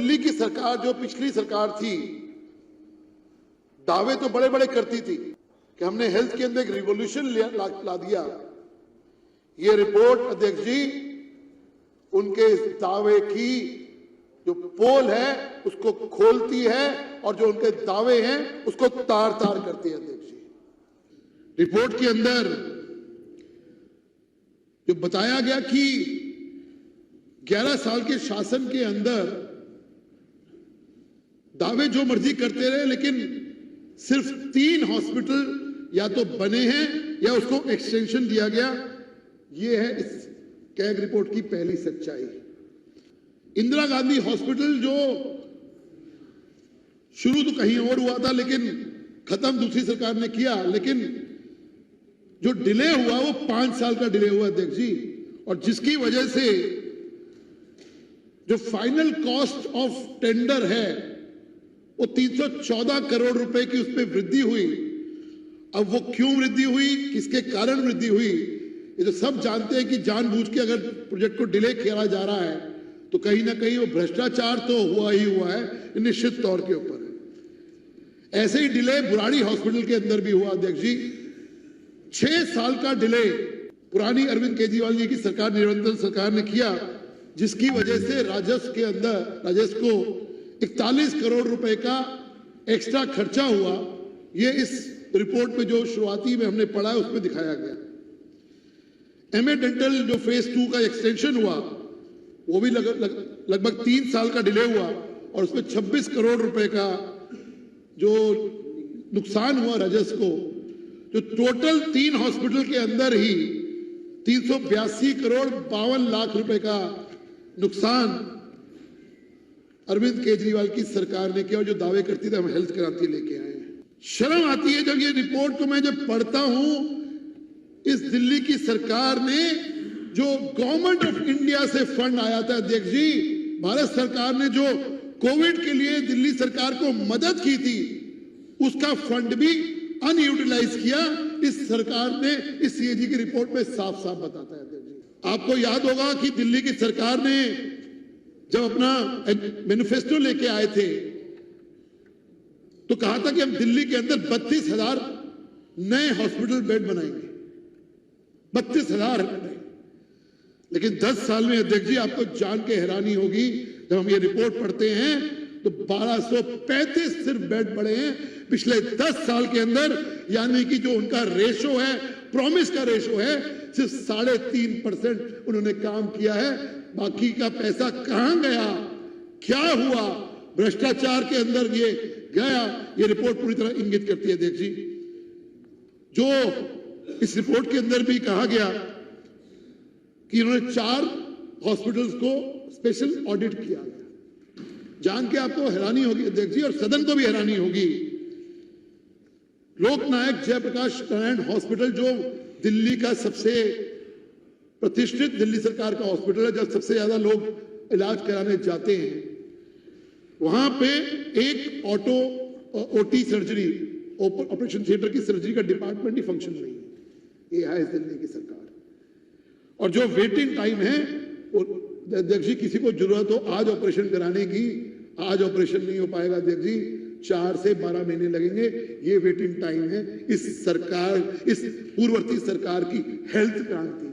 दिल्ली की सरकार, जो पिछली सरकार थी, दावे तो बड़े बड़े करती थी कि हमने हेल्थ के अंदर एक रिवॉल्यूशन ला दिया। ये रिपोर्ट अध्यक्ष जी उनके इस दावे की जो पोल है उसको खोलती है और जो उनके दावे हैं उसको तार तार करती है। अध्यक्ष जी, रिपोर्ट के अंदर जो बताया गया कि 11 साल के शासन के अंदर दावे जो मर्जी करते रहे, लेकिन सिर्फ 3 हॉस्पिटल या तो बने हैं या उसको एक्सटेंशन दिया गया। यह है इस कैग रिपोर्ट की पहली सच्चाई। इंदिरा गांधी हॉस्पिटल जो शुरू तो कहीं और हुआ था, लेकिन खत्म दूसरी सरकार ने किया, लेकिन जो डिले हुआ वो 5 साल का डिले हुआ अध्यक्ष जी, और जिसकी वजह से जो फाइनल कॉस्ट ऑफ टेंडर है वो 314 करोड़ रुपए की उसमें वृद्धि हुई। अब वो क्यों वृद्धि हुई, किसके कारण वृद्धि हुई, ये तो सब जानते हैं कि जानबूझ के अगर प्रोजेक्ट को डिले किया जा रहा है तो कहीं ना कहीं वो भ्रष्टाचार तो हुआ ही हुआ है, निश्चित तौर के ऊपर है। ऐसे ही डिले बुराड़ी हॉस्पिटल के अंदर भी हुआ अध्यक्ष जी। 6 साल का डिले पुरानी अरविंद केजरीवाल जी की सरकार, निरंतर सरकार ने किया, जिसकी वजह से राजस्व को 41 करोड़ रुपए का एक्स्ट्रा खर्चा हुआ। ये इस रिपोर्ट में जो शुरुआती में हमने पढ़ा है उसमें दिखाया गया। एमए डेंटल जो फेज 2 का एक्सटेंशन हुआ वो भी लगभग 3 साल का डिले हुआ और उसमें 26 करोड़ रुपए का जो नुकसान हुआ राजस्व को, जो टोटल 3 हॉस्पिटल के अंदर ही 382 करोड़ 52 लाख रुपए का नुकसान अरविंद केजरीवाल की सरकार ने किया, और जो दावे करती थी हम हेल्थ क्रांति लेके आए हैं। शर्म आती है जब ये रिपोर्ट को मैं जब पढ़ता हूं। इस दिल्ली की सरकार ने जो गवर्नमेंट ऑफ इंडिया से फंड आया था अध्यक्ष जी, भारत सरकार ने जो कोविड के लिए दिल्ली सरकार को मदद की थी, उसका फंड भी अनयूटिलाइज किया। इस सरकार ने इस सीएजी की रिपोर्ट में साफ साफ बताता है अध्यक्ष जी। आपको याद होगा कि दिल्ली की सरकार ने जब अपना मैनिफेस्टो लेके आए थे तो कहा था कि हम दिल्ली के अंदर 32,000 नए हॉस्पिटल बेड बनाएंगे, 32,000। लेकिन 10 साल में अध्यक्ष जी आपको जान के हैरानी होगी, जब हम ये रिपोर्ट पढ़ते हैं तो 1235 सिर्फ बेड पड़े हैं पिछले 10 साल के अंदर। यानी कि जो उनका रेशो है, प्रॉमिस का रेशो है, सिर्फ 3.5% उन्होंने काम किया है। बाकी का पैसा कहां गया, क्या हुआ, भ्रष्टाचार के अंदर ये गया, ये रिपोर्ट पूरी तरह इंगित करती है अध्यक्ष जी। जो इस रिपोर्ट के अंदर भी कहा गया कि इन्होंने 4 हॉस्पिटल्स को स्पेशल ऑडिट किया गया। जान के आपको हैरानी होगी अध्यक्ष जी, और सदन को भी हैरानी होगी। लोकनायक जयप्रकाश नारायण हॉस्पिटल जो दिल्ली का सबसे प्रतिष्ठित दिल्ली सरकार का हॉस्पिटल है, जब सबसे ज्यादा लोग इलाज कराने जाते हैं, वहां पे एक ओटी सर्जरी, ऑपरेशन थिएटर की सर्जरी का डिपार्टमेंट ही फंक्शन नहीं है। ये है दिल्ली की सरकार। और जो वेटिंग टाइम है अध्यक्ष जी, किसी को जरूरत हो आज ऑपरेशन कराने की, आज ऑपरेशन नहीं हो पाएगा अध्यक्ष जी, 4 से 12 महीने लगेंगे। ये वेटिंग टाइम है इस सरकार, इस पूर्ववर्ती सरकार की हेल्थ क्रांति।